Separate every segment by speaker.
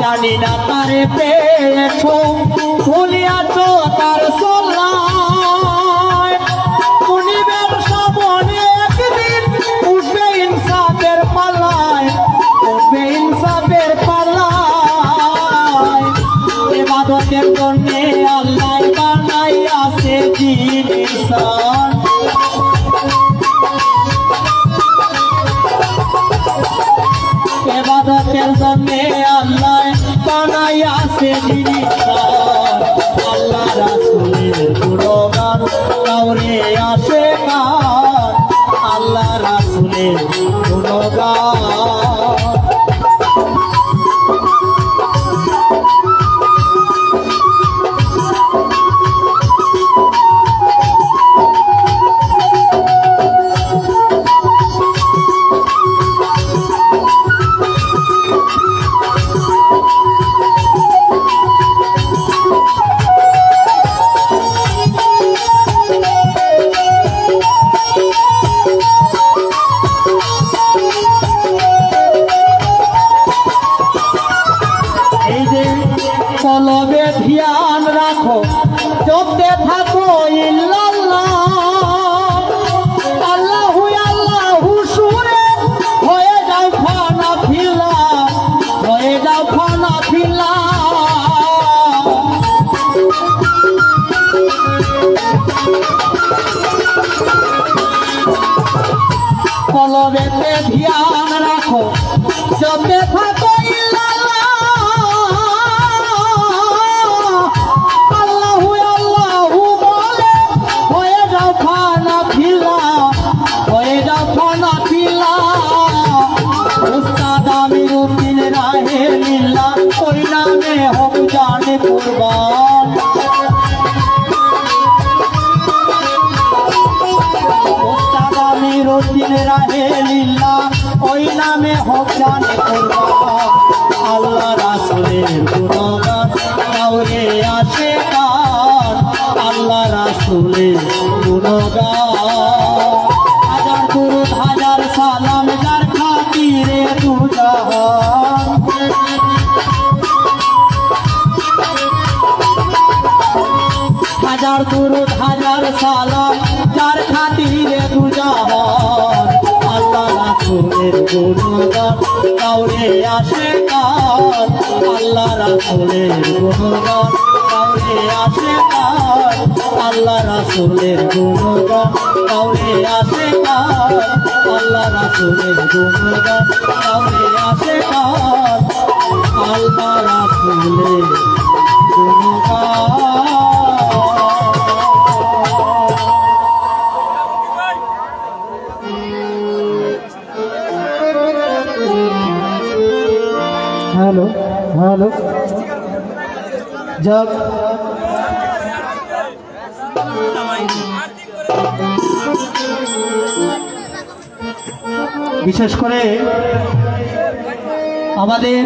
Speaker 1: জানি না তারে পেয়েছো ভুলিয়াছো তার সোল্লায় মুনিবের সামনে একদিন উঠবে ইনসাফের পাল্লায় উঠবে ইনসাফের পাল্লায় ইবাদতের জন্যে আল্লাহ বানাইয়াছে জিন ইনসান ইবাদতের জন্যে আল্লাহ বানাইয়াছে জিন ইনসান আল্লাহ রাসূলের গুণগান কাউরে আসে গান আল্লাহ রাসূলের গুণগান কলবে ধ্যান রাখো জপতে থাকো ইল্লাল্লাহ আল্লাহু আল্লাহু সুরে হয়ে যাও ফানা ফিলা হয়ে যাও ফানা ফিলা কলবেতে ধ্যান রাখো জপতে থাকো जाने कुर्बान उस्ताद आमिरुल दिन राहे लीला ओई नामे होक जाने कुर्बान अल्लाह रासूलेर गुणगान गाओरे आशिकान अल्लाह रासूलेर गुणगान हजार दुरूद हजार सालाम जार खातिरे दू जहान हजार दुरूद हजार सालाम जार खातिरे दू जहान अल्लाह रासूलेर गुणगान गाओरे आशिकान अल्लाह रासूलेर गुणगान गाओरे आशिकान अल्लाह रासूलेर गुणगान गाओरे आशिकान अल्लाह रासूलेर गुणगान गाओरे आशिकान अल्लाह रासूलेर गुणगान हेलो हेलो जब विशेष करे আমাদের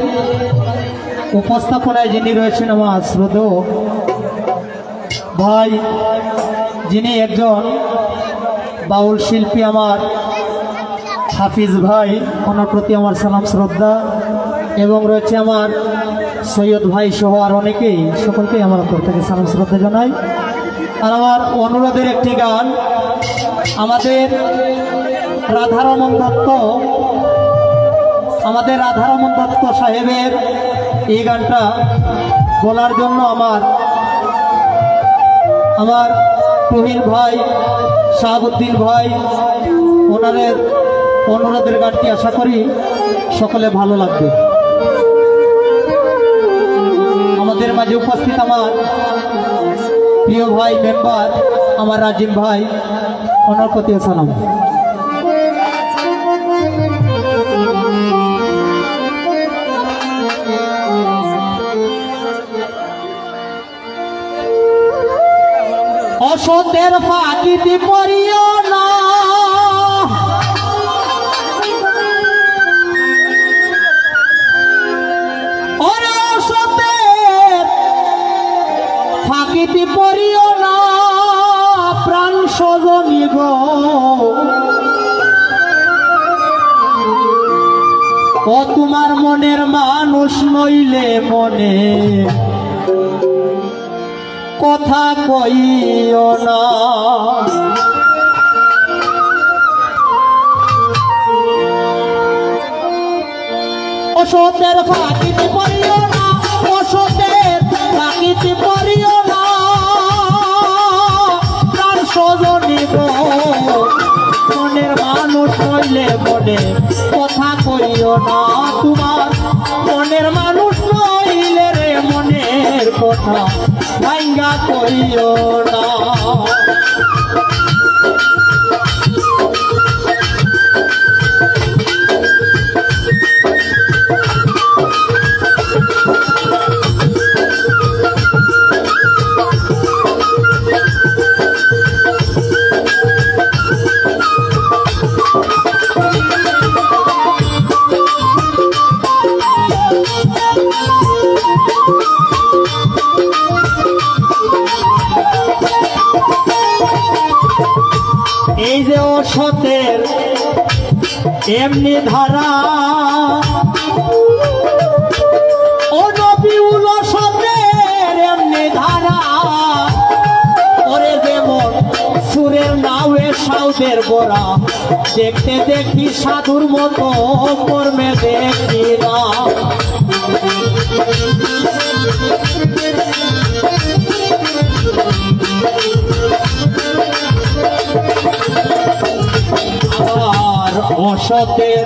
Speaker 1: উপস্থাপনায় যিনি রয়েছেন আমার শ্রদ্ধেয় ভাই যিনি একজন বাউল শিল্পী আমার হাফিজ ভাই ওনার প্রতি আমার সালাম শ্রদ্ধা এবং রয়েছে আমার সৈয়দ ভাই সহ আর অনেকেই সকলকেই আমার তরফ থেকে সালাম শ্রদ্ধা জানাই আর আমার অনুরোধের একটি গান আমাদের রাধারমন দত্ত সাহেবের এই গানটা বলার জন্য আমার তুহিন ভাই শাহাবুদ্দিন ভাই ওনাদের অনুরোধের গানটি আশা করি সকলে ভালো লাগবে আমাদের মাঝে উপস্থিত আমার প্রিয় ভাই মেম্বার আমার রাজিম ভাই ওনার প্রতি সালাম অসতের ফাঁকিতে পড়িও না অসতের ফাঁকিতে পড়িও না প্রাণ সজনী গো ও তোমার মনের মানুষ নইলে মনে কথা কইও না। অসতের ফাঁকিতে পড়িও না, অসতের ফাঁকিতে পড়িও না, প্রাণ স্বজনী গো মনের মানুষ নইলে মনে কথা কইও না। তোমার মনের মানুষ নইলে রে মনের কথা ভাঙ্গা কইও না। এই যে অসতের এমনি ধারা, ও নবীউল অসতের এমনি ধারা, ওরে যেমন সুরের নাওয়ে সাউদের গোড়া, দেখতে দেখি সাধুর মতো কর্মে দেখি না। অসতের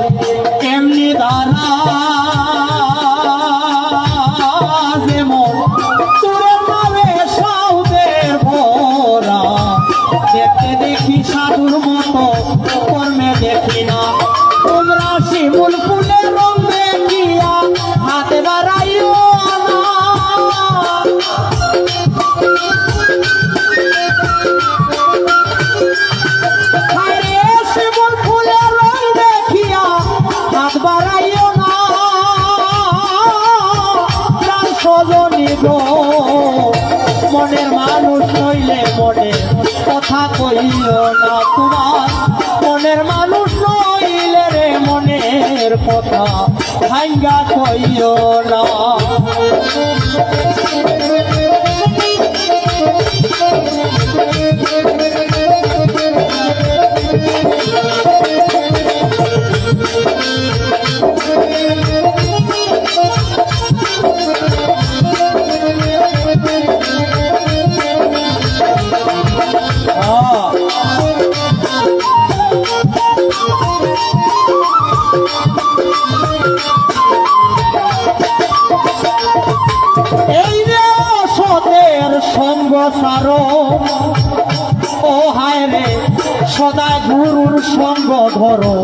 Speaker 1: এমনি ধারা, যেমন তোর নামে সাউদের ভরা, দেখতে দেখি সাধুর মতো কর্মে দেখি না। তোমরা শিমুল ফুলের রং দেখিয়া হাতে বাড়াইও না, বাড়াইও না, প্রাণ স্বজনী গো মনের মানুষ নইলে মনে কথা কইও না। তোমার মনের মানুষ নইলে রে মনের কথা ভাঙ্গা কইও না। এই রে অসতের সঙ্গ সারো, ও হায় রে সদা গুরুর সঙ্গ ধরো,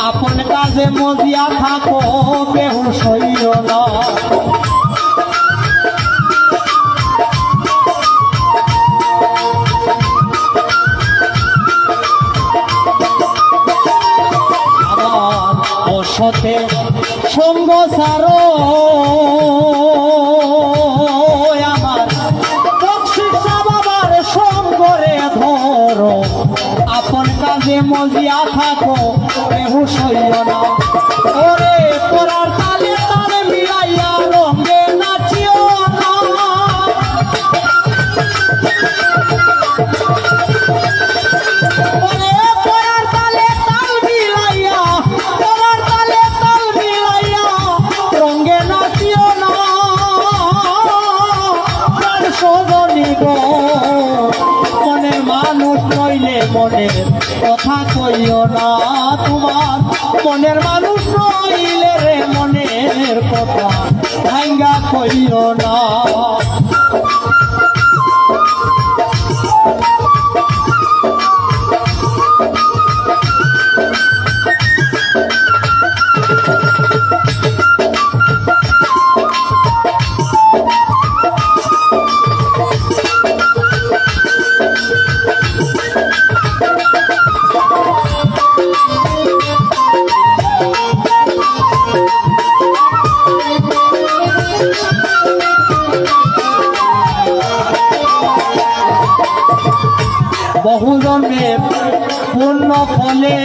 Speaker 1: আপন কাজে মজিয়া থাকো বেহুশ হইও না। আমার অসতের সঙ্গ সারো, আপন কাজে মজিয়া থাকো বেহুশ হইও না। ওরে তোরার তালে তাল মিলাইয়া রঙে নাচিও না, ওরে তোরার তালে তাল মিলাইয়া, তোরার তালে তাল মিলাইয়া রঙে নাচিও না, প্রাণ স্বজনী গো মনের মানুষ নইলে মনের কথা কইও না। তোমার মনের মানুষ নইলে রে মনের কথা ভাঙ্গা কইও না। বহুজনের পুণ্য ফলে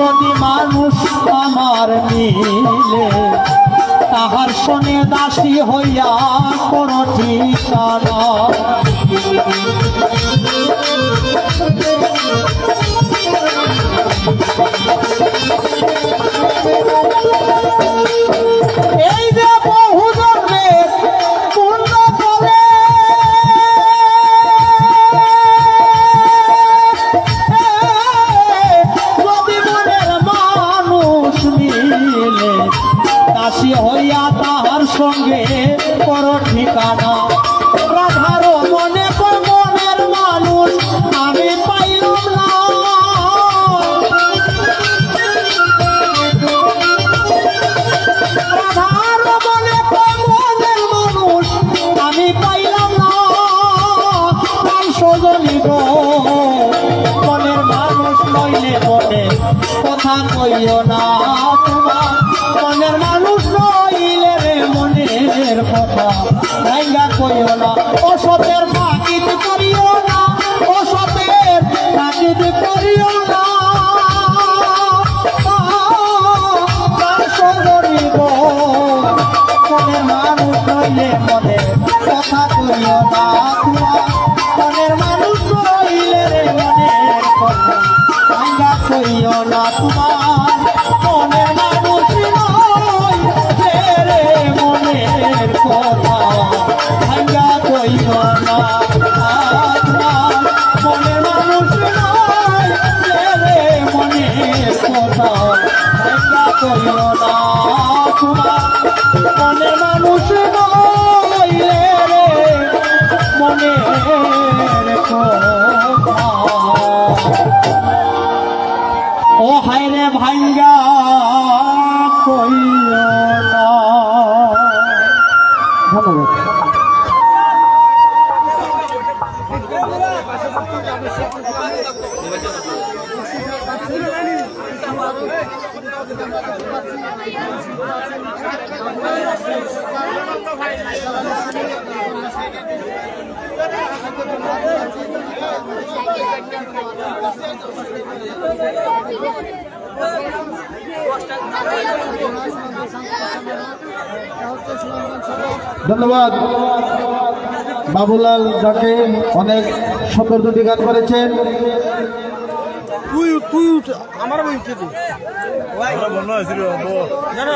Speaker 1: যদি মানুষ আমার মিলে তাহার শোনে দাসী হইয়া কোন ঠিকানা এই যে বহু জন্মের পূর্ণ করে যদি মনের মানুষ মিলে দাসী হইয়া তাহার সঙ্গে পর ঠিকানা রাধার মনে মনের মানুষ আমি পাইলাম না রাধার মনে মনের মানুষ আমি পাইলাম না সজনী গো মনের মানুষ লইলে মনে কথা কইও না তোমার মনের মানুষ লইলে রে মনের কথা ভাঙ্গা কইও না অসতের তাকিদ করিও না অসতের তাকিদ করিও না সজনী গো মনের মানুষ লইলে মনের কথা কইও না তোমার মনের মানুষ লইলে রে মনের কথা ভাঙ্গা কইও না তোমার মনের মানুষ লইলে রে মনের কথা ভাঙ্গা কইও না তোমার মনের মানুষ লইলে রে মনের কথা ভাঙ্গা কইও না তোমার মনের মানুষ লইলে রে মনের কথা ও হায় রে ভাঙ্গা কইও না। ধন্যবাদ। ধন্যবাদ বাবুলাল যাকে অনেক সুন্দর দুটি গান করেছেন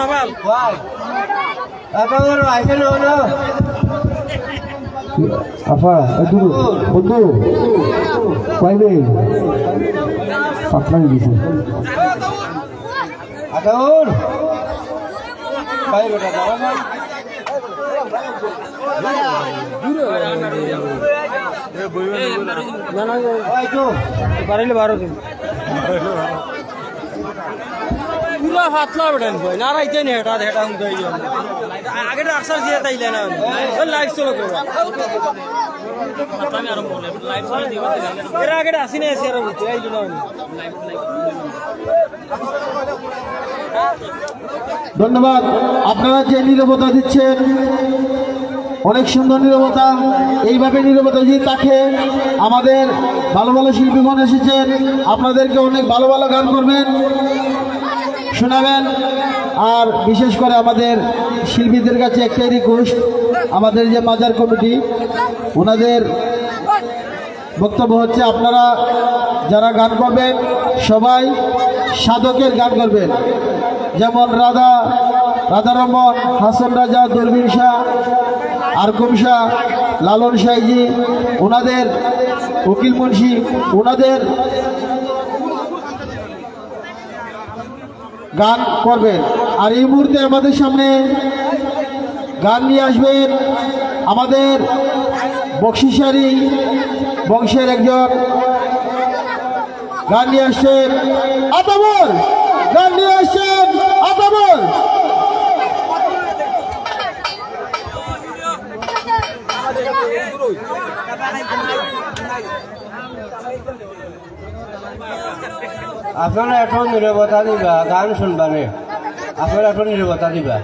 Speaker 1: আমার আপা বন্ধু পাইবে আপনাকে দিছে আদাউর পাইবে দাদা পারিলে 12 দিন পুরা ফাতলা বেটান কই না রাইতে নে এটা হেটা হুম দই আগে ডাক্তার দিয়ে তাইলে না লাইভ চলো করবা মাতামি আরম্ভ হলে লাইভ চলে দিবা এর আগে আসি না এসে আর বুঝতে আইলো না ধন্যবাদ আপনারা যে নীরবতা দিচ্ছেন অনেক সুন্দর নীরবতা এইভাবে নীরবতা দিয়ে তাকে আমাদের ভালো ভালো শিল্পীগণ এসেছেন আপনাদেরকে অনেক ভালো ভালো গান করবেন শোনাবেন আর বিশেষ করে আমাদের শিল্পীদের কাছে একটাই রিকোয়েস্ট আমাদের যে মাজার কমিটি ওনাদের বক্তব্য হচ্ছে আপনারা যারা গান করবেন সবাই সাধকের গান করবেন যেমন রাধারমন হাসান রাজা দরবির শাহ আরকম শাহ লালন শাহজি ওনাদের উকিল মুন্সি ওনাদের গান করবেন আর এই মুহূর্তে আমাদের সামনে গান নিয়ে আসবেন আমাদের বকশিসারি বংশের একজন গান নিয়ে আসছেন আতাবর গান নিয়ে আসছেন আতাবর আপনারা এখন নীরবতা দিবা গান শুনবানে আপনারা এখন নীরবতা দিবা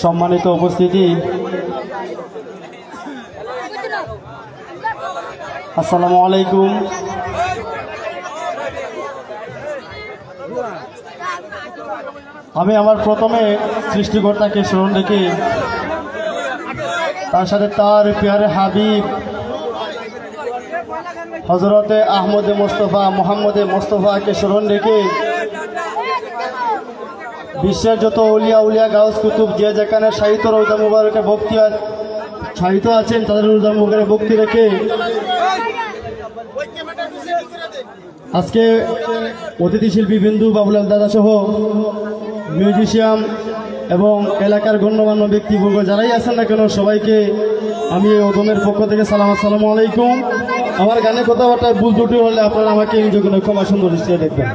Speaker 2: সম্মানিত উপস্থিতি, আসসালামু আলাইকুম। আমি আমার প্রথমে সৃষ্টিকর্তাকে স্মরণ রেখে তার সাথে তার প্যারে হাবিব হযরতে আহমদে মোস্তফা মোহাম্মদে মোস্তফাকে স্মরণ রেখে বিশ্বের যত উলিয়া গাউস কুতুব যে যেখানে সাহিত্য রওজা মুবারকে ভক্তি সাহিত্য আছেন তাদের রওজা মুবারকে ভক্তি রেখে আজকে অতিথি শিল্পী বিন্দু বাবুলাল দাদা সহ মিউজিশিয়ান এবং এলাকার গণ্যমান্য ব্যক্তিবর্গ যারাই আছেন না কেন সবাইকে আমি ওদমের পক্ষ থেকে আসসালামু আলাইকুম। আমার গানে কথাবার্তায় ভুল ত্রুটি হলে আপনারা আমাকে নিজেকে ক্ষমা সুন্দর দৃষ্টিতে দেখবেন।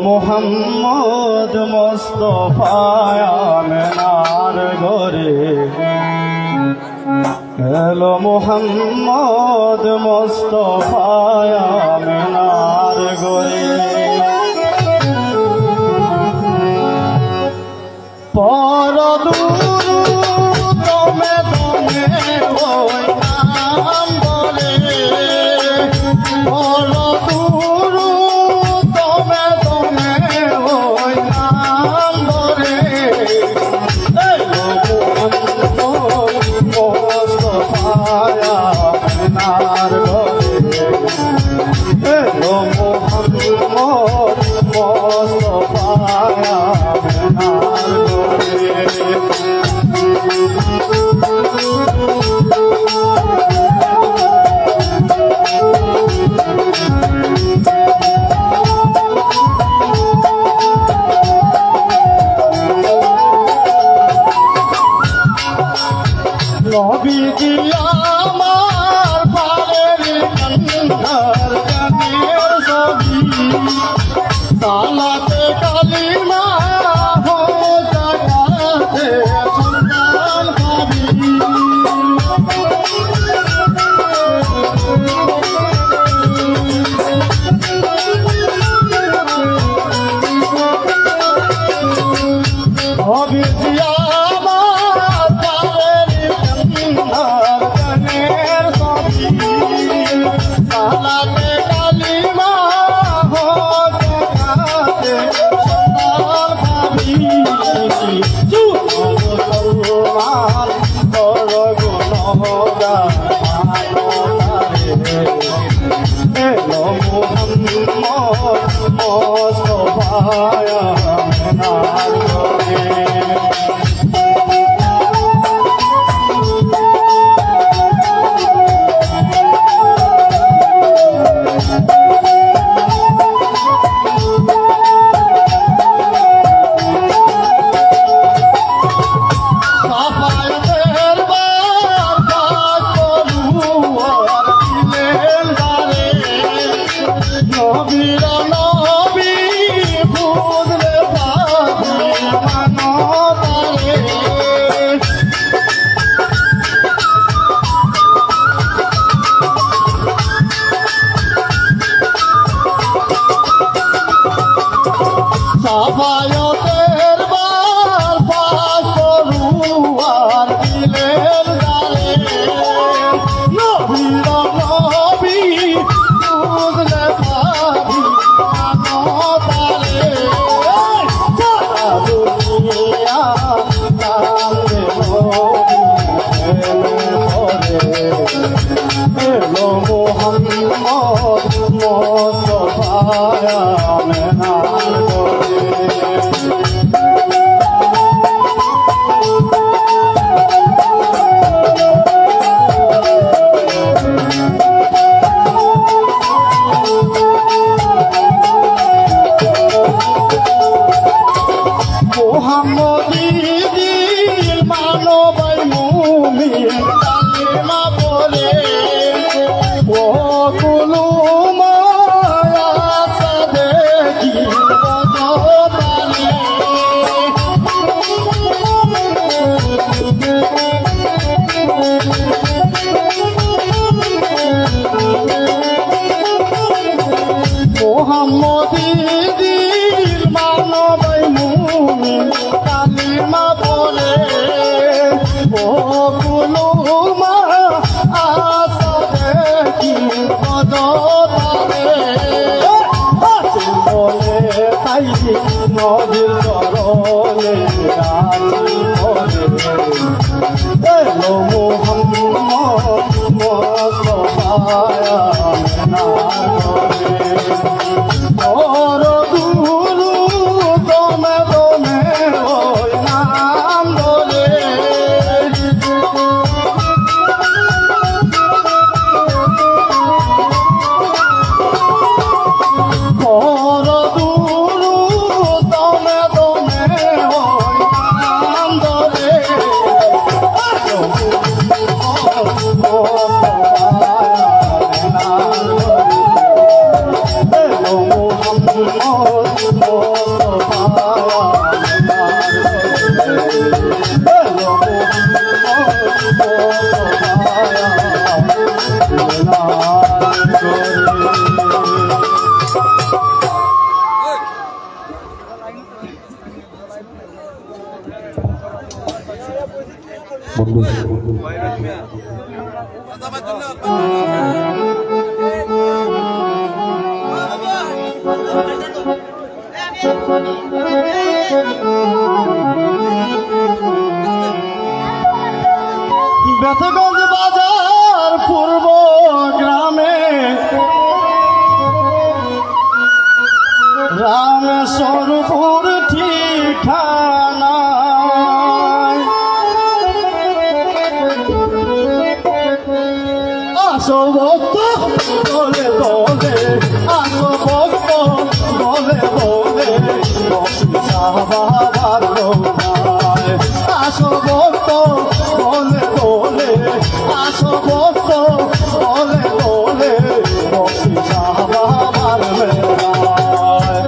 Speaker 2: মোহাম্মদ মোস্তফা আমেনার ঘরে এলো মোহাম্মদ মোস্তফা আমেনার ঘরে পরদূর দমে দমে ওই নাম বলে পরদূর নবী মুমিন কালিমা পড়ে ও কুলু মায়া সাদেকি বদতালে মোহাম্মদী দিল মানবাই মুমিন কালিমা পড়ে ও কুলু মায়া সাদেকি বদতালে বলে তাই নদীর চরণে রাজি করে এলো মোহাম্মদ মোস্তফায়া ওর দুরু দমে দমে ওই নাম বলে ওর দুরু দমে দমে ওই নাম বলে বেতগঞ্জ বাজার পূর্ব গ্রামে রামেশ্বরপুর ঠিকানা আসো ভক্ত বলে বলে আসো ভক্ত বলে বলে বাবার লোকায় আসো ভক্ত বলে বলে আসো ভক্ত বলে বলে বাবার মেলায়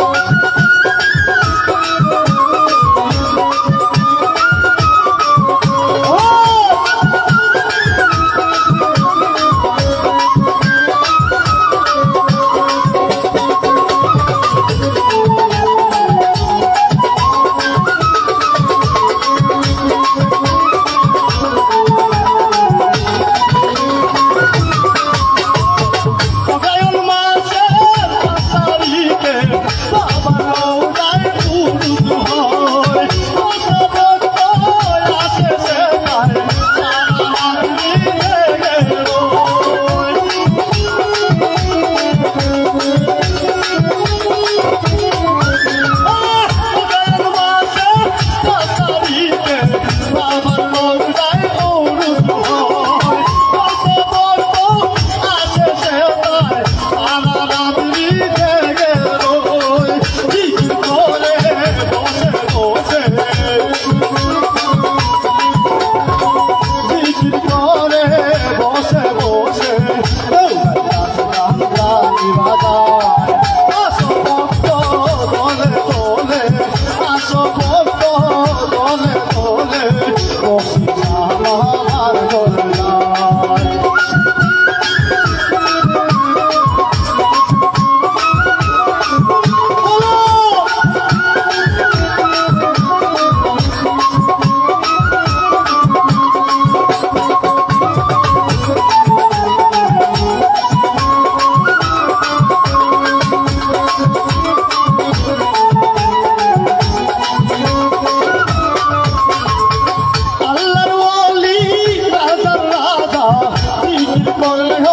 Speaker 2: করলে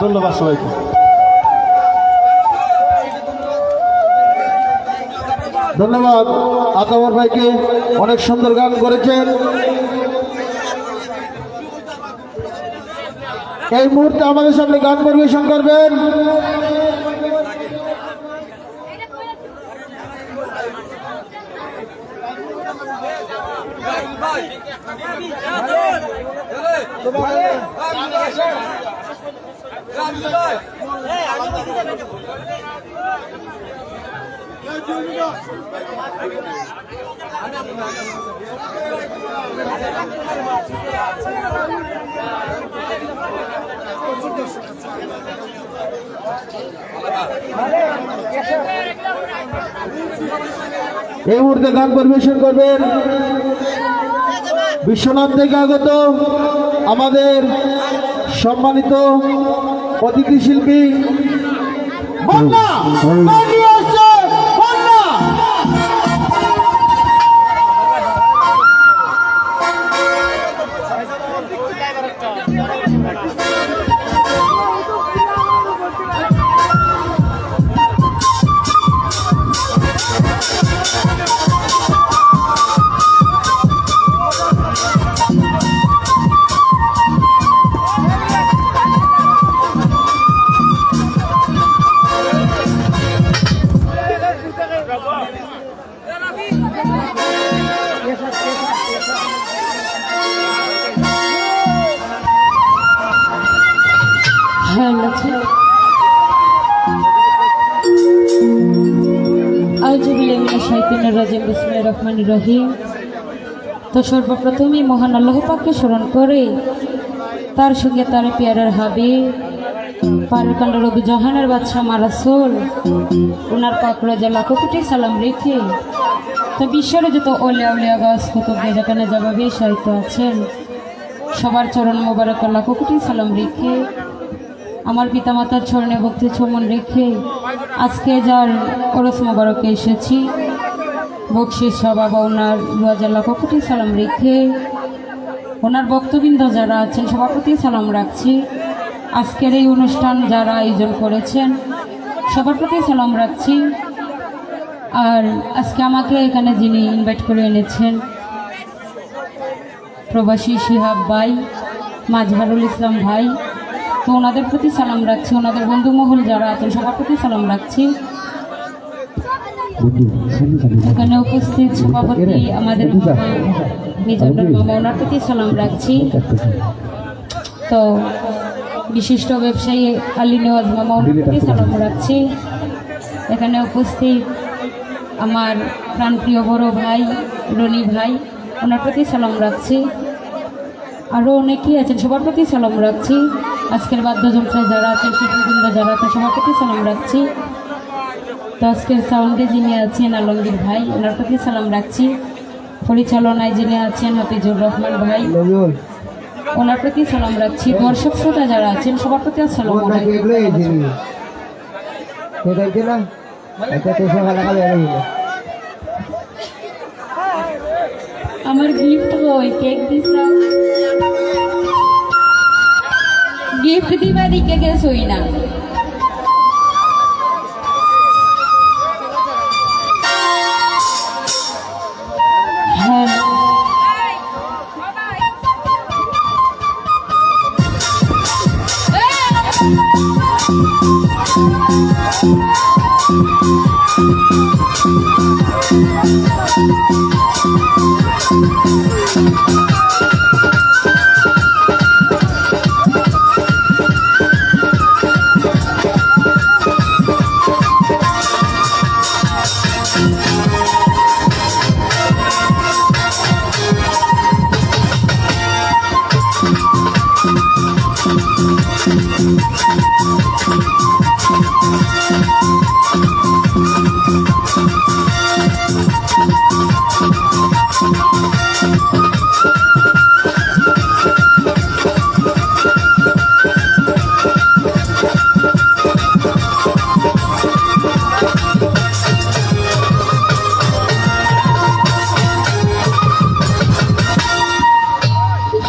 Speaker 2: ধন্যবাদ সবাইকে।
Speaker 1: ধন্যবাদ আতাউর ভাইকে, অনেক সুন্দর গান করেছেন। এই মুহূর্তে আমাদের সামনে গান পরিবেশন করবেন এই মুহূর্তে গান পরিবেশন করবেন বিশ্বনাথ থেকে আগত আমাদের সম্মানিত অতিথি শিল্পী বন্যা।
Speaker 3: আছে। রহিম। তো সর্বপ্রথমই মহান আল্লাহ পাককে স্মরণ করে তার সঙ্গে তার পেয়ারের হাবিব পারকান্ড রবি জাহানের বাদশাহ মা রাসূল ওনার পাক রাজা লাখো কোটি সালাম রেখে তো বিশ্বের যত ওলিয়া উলিয়া গাছ কুতুব যেখানে জবাবে সাহিত্য আছেন সবার চরণ মোবারক লাখো কোটি সালাম রেখে আমার পিতামাতার চরণে ভক্তি চমন রেখে আজকে যার ওরস মোবারকে এসেছি বকশিস বাবা ওনার 2000 লাখ কোটি সালাম রেখে ওনার ভক্তবৃন্দ যারা আছেন সবার প্রতি সালাম রাখছি। আজকের এই অনুষ্ঠান যারা আয়োজন করেছেন সবার প্রতি সালাম রাখছি। আর আজকে আমাকে এখানে যিনি ইনভাইট করে এনেছেন প্রবাসী শিহাব ভাই মাজহারুল ইসলাম ভাই, তো ওনাদের প্রতি সালাম রাখছি। ওনাদের বন্ধু মহল যারা আছেন সবার প্রতি সালাম রাখছি। এখানে উপস্থিত সভাপতি আমাদের মিজানুর মামা ওনার প্রতি সালাম রাখছি। তো বিশিষ্ট ব্যবসায়ী আলী নেওয়াজ মামা ওনার প্রতি সালাম রাখছি। এখানে উপস্থিত আমার প্রাণপ্রিয় বড় ভাই রনি ভাই ওনার প্রতি সালাম রাখছি। আরও অনেকেই আছেন সবার প্রতি সালাম রাখছি। আজকের বাদ্যযন্ত্রে যারা আছেন শিল্পীবৃন্দ যারা আছেন সবার প্রতি সালাম রাখছি। তো আজকের সাউন্ডে যিনি আছেন আলমগীর ভাই ওনার প্রতি সালাম রাখছি। পরিচালনায় যিনি আছেন হাফিজুর রহমান ভাই ওনার প্রতি সালাম রাখছি। দর্শক শ্রোতা যারা আছেন সবার প্রতি আসসালামু আলাইকুম। আমার গিফট কই কেক দিছাম গিফট দিবা দিকে গেছই না।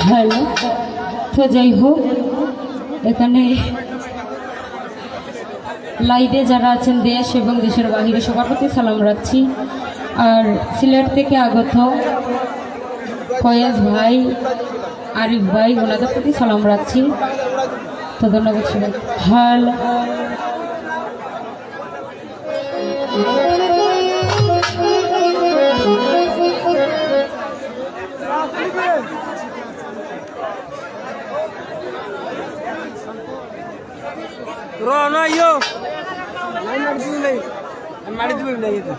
Speaker 3: হ্যালো, তো যাই হোক এখানে লাইভে যারা আছেন দেশ এবং দেশের বাহিরে সবার প্রতি সালাম রাখছি। আর সিলেট থেকে আগত ফয়েজ ভাই আরিফ ভাই ওনাদের প্রতি সালাম রাখছি। তো ধন্যবাদ সবাই। Hello
Speaker 4: Rono yo. Mari dulu nih itu.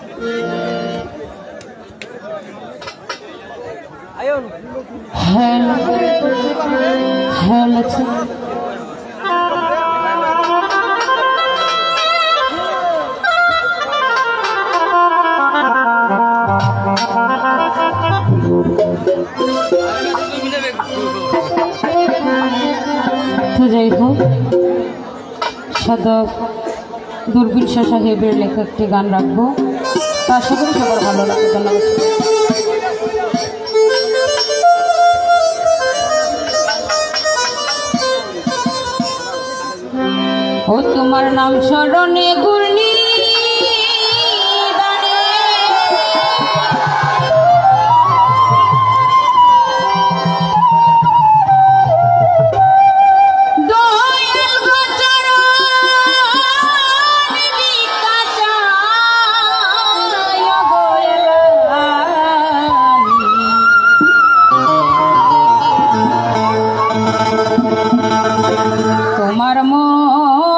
Speaker 4: Ayo.
Speaker 3: Hello hello তো যাই হোক সাধক দূরবীন শাহ সাহেবের লেখা একটি গান রাখবো, তা আশা করি সবার ভালো লাগবে। ধন্যবাদ। ও তোমার নাম স্মরণে গুরনি তোমার মন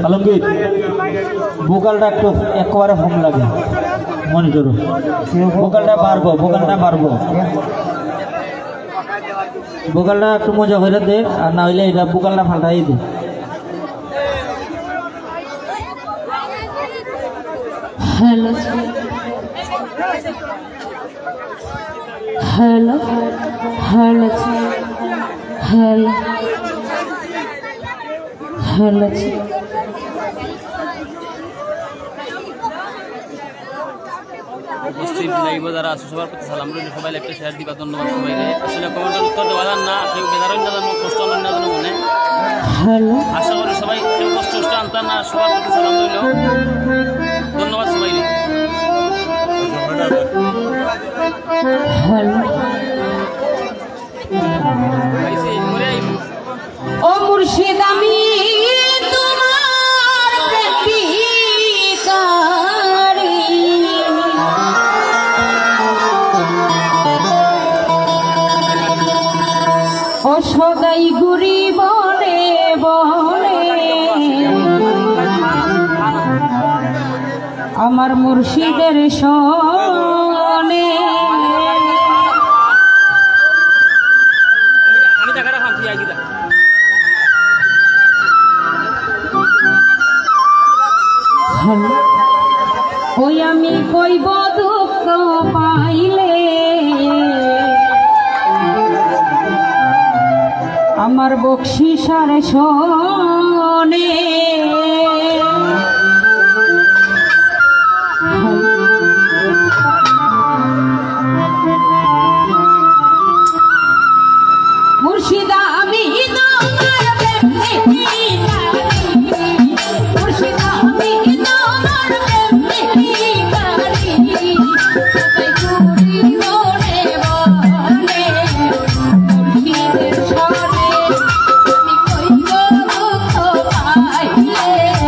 Speaker 1: আলমগীর ভোকালটা একটু একেবারে হোম লাগে মনে করো ভোকালটা বাড়বো ভোকালটা একটু মজা করে দে আর না হইলে এটা ভোকালটা ফাল্টাই দে
Speaker 3: hello hello hello hello hello
Speaker 5: উপস্থিত লাইভ যারা আছে সবার প্রতি সালাম রইল সবাই একটা শেয়ার দিবা ধন্যবাদ সবাইকে আসলে কমেন্টের উত্তর দেওয়া যান না কেউ বেদারণ না জানো কষ্ট না জানো মনে
Speaker 3: হ্যালো
Speaker 5: আশা করি সবাই কেউ কষ্ট আনতে না সবার প্রতি সালাম রইল ধন্যবাদ সবাইকে
Speaker 3: হ্যালো ও মুর্শিদ আমি তোমার প্রেমিকারি ও সদাই গুরি বনে বনে আমার মুর্শিদের সনে ওই আমি কইব দুঃখ পাইলে আমার বকশিসার শোনে মুর্শিদা আমি তোমার মুর্শিদা আমি তোমার Yeah.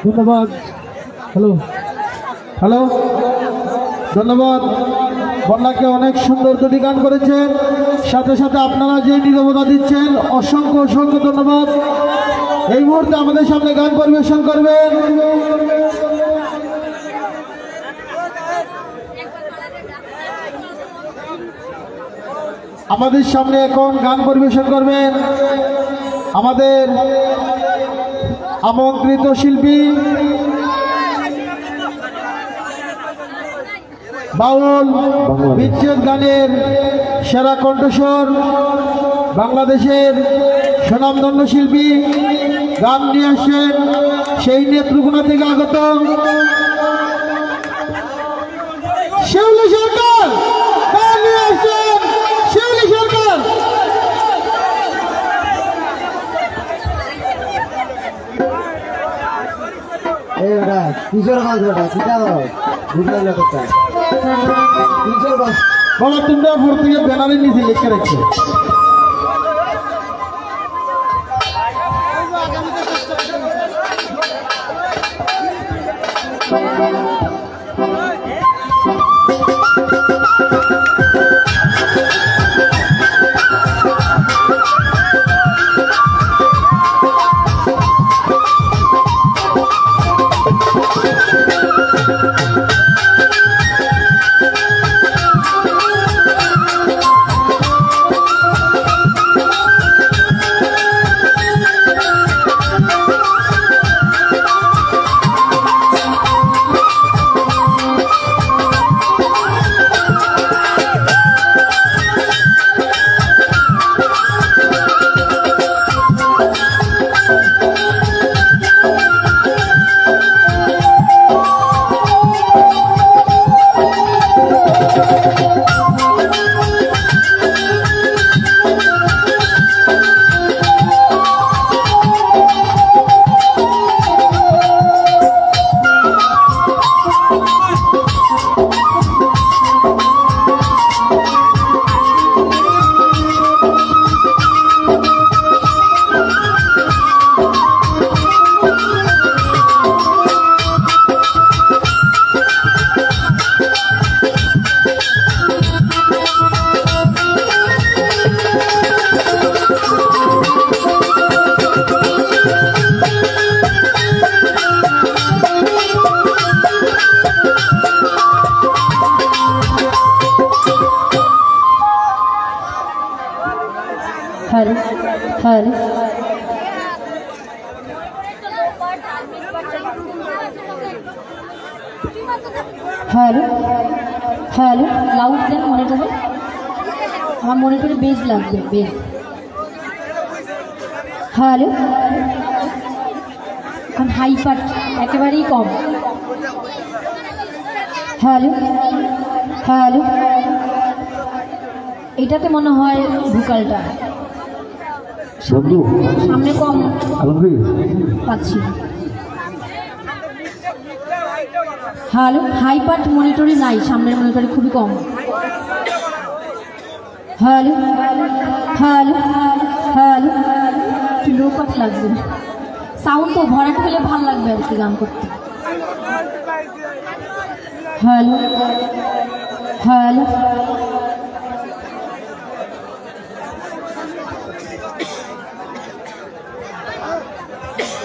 Speaker 1: ধন্যবাদ। হ্যালো হ্যালো, ধন্যবাদ। বন্যাকে অনেক সুন্দর দুটি গান করেছেন, সাথে সাথে আপনারা যে নীরবতা দিচ্ছেন অসংখ্য অসংখ্য ধন্যবাদ। এই মুহূর্তে আমাদের সামনে গান পরিবেশন করবেন আমাদের সামনে এখন গান পরিবেশন করবেন আমাদের আমন্ত্রিত শিল্পী বাউল বিচ্ছেদ গানের সেরা কণ্ঠস্বর, বাংলাদেশের স্বনামধন্য শিল্পী, গান নিয়ে আসছেন সেই নেত্রকোনা থেকে আগত শিউলি সরকার। গান নিয়ে আসছেন শিউলি সরকার।
Speaker 2: কিশোর
Speaker 1: বলো তোমরা ভোর থেকে ব্যানারের নিচে লিখে রাখছো।
Speaker 3: হ্যালো হ্যালো হ্যালো লাউড দেন মনিটরে, আমার মনিটরে বেজ লাগবে, বেজ। হ্যালো এখন হাই পাট একেবারেই কম। হ্যালো হ্যালো এটাতে মনে হয় ভোকালটা সামনে কম পাচ্ছি। হ্যালো হাই পাট মনিটরে নাই, সামনের মনিটরে খুবই কম। হ্যালো হ্যালো হ্যালো একটু লো পাট লাগবে, সাউন্ড তো ভরাট হলে ভালো লাগবে আর কি গান করতে। হ্যালো হ্যালো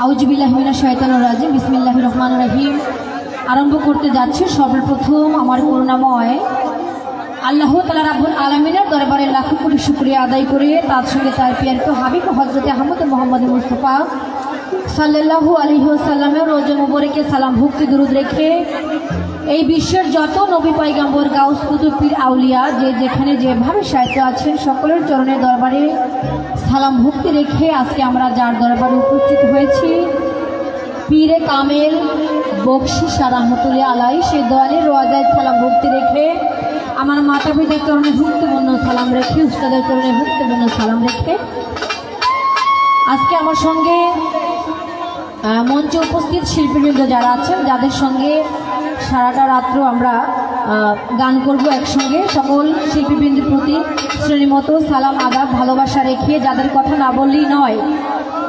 Speaker 3: আউযুবিল্লাহি মিনাশ শাইতানির রাজিম, বিসমিল্লাহির রহমানির রহিম। আরম্ভ করতে যাচ্ছি সর্বপ্রথম আমার করুণাময় আল্লাহ তাআলা রাব্বুল আলামিনের দরবারে লাখো কোটি শুকরিয়া আদায় করে তার সঙ্গে তার প্রিয় হাবিব হযরত আহমদ মুহাম্মদ মুস্তাফা সাল্লাল্লাহু আলাইহি ওয়াসাল্লামের রোজা মুবারকে সালাম ভক্তি দরুদ রেখে এই বিশ্বের যত নবী পয়গম্বর গাউস কুতুব পীর আউলিয়া যে যেখানে যেভাবে সাহিত্য আছেন সকলের চরণের দরবারে সালাম ভক্তি রেখে আজকে আমরা যার দরবারে উপস্থিত হয়েছি পীরে কামেল বকশিশ রাহমাতুল্লাহ আলাই সেই দয়ালের রোয়াজায় সালাম ভক্তি রেখে আমার মাতা পিতার চরণে ভক্তিপূর্ণ সালাম রেখে উস্তাদের চরণে ভক্তিপূর্ণ সালাম রেখে আজকে আমার সঙ্গে মঞ্চে উপস্থিত শিল্পীবৃন্দ যারা আছেন যাদের সঙ্গে সারাটা রাত্র আমরা গান করব একসঙ্গে, সকল শিল্পীবৃন্দের প্রতি শ্রেণীমত সালাম আদাব ভালোবাসা রেখে যাদের কথা না বললেই নয়,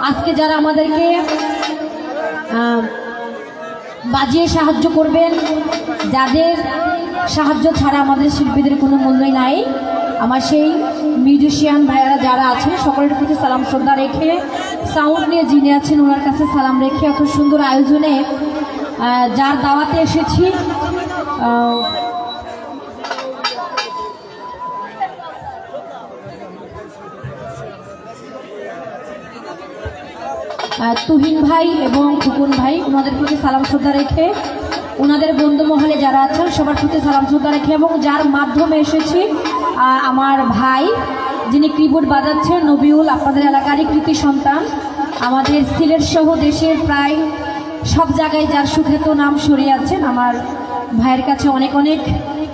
Speaker 3: আজকে যারা আমাদেরকে বাজিয়ে সাহায্য করবেন, যাদের সাহায্য ছাড়া আমাদের শিল্পীদের কোনো মূল্যই নাই, আমার সেই মিউজিশিয়ান ভাইয়েরা যারা আছেন সকলের প্রতি সালাম শ্রদ্ধা রেখে সাউন্ড নিয়ে যিনি আছেন ওনার কাছে সালাম রেখে এত সুন্দর আয়োজনে যার দাওয়াতে এসেছি তুহিন ভাই এবং খুকুন ভাই ওনাদের প্রতি সালাম শ্রদ্ধা রেখে ওনাদের বন্ধু মহলে যারা আছেন সবার প্রতি সালাম শ্রদ্ধা রেখে এবং যার মাধ্যমে এসেছি আমার ভাই যিনি কিবোর্ড বাজাচ্ছেন নবিউল, আপনাদের এলাকারই কৃতি সন্তান, আমাদের সিলেট সহ দেশের প্রায় সব জায়গায় যার সুখ্যাত নাম সরিয়ে আছেন, আমার ভাইয়ের কাছে অনেক অনেক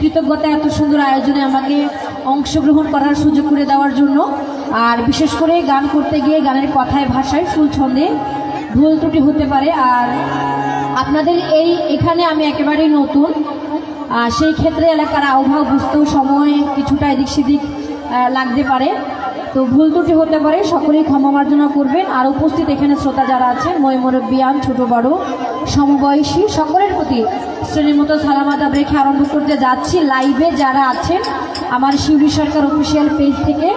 Speaker 3: কৃতজ্ঞতা এত সুন্দর আয়োজনে আমাকে অংশগ্রহণ করার সুযোগ করে দেওয়ার জন্য। আর বিশেষ করে গান করতে গিয়ে গানের কথায় ভাষায় সুর ছন্দে ভুল ত্রুটি হতে পারে, আর আপনাদের এখানে আমি একেবারেই নতুন, সেই ক্ষেত্রে এলাকার আবহাওয়া বুঝতেও সময় কিছুটা এদিক সেদিক লাগতে পারে, তো ভুল ত্রুটি হতে পারে, সকলেই ক্ষমা মার্জনা করবেন। আর উপস্থিত এখানে শ্রোতা যারা আছেন মুরব্বিয়ান ছোট বড় সমবয়সী সকলের প্রতি শ্রেণীর মতো সালাম আদাব রেখে আরম্ভ করতে যাচ্ছি। লাইভে যারা আছেন আমার শিউলি সরকার অফিসিয়াল পেজ থেকে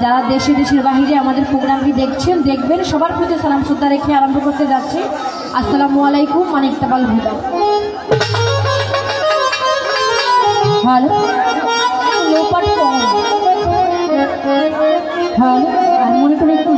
Speaker 3: যারা দেশের বাহিরে আমাদের প্রোগ্রামটি দেখছেন দেখবেন সবার প্রতি সালাম শ্রদ্ধা রেখে আরম্ভ করতে যাচ্ছি। আসসালামু আলাইকুম, মানিক তাবাল হুদা। হ্যালো লোপাট কম, হ্যালো আর মনে করে একটু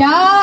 Speaker 3: Da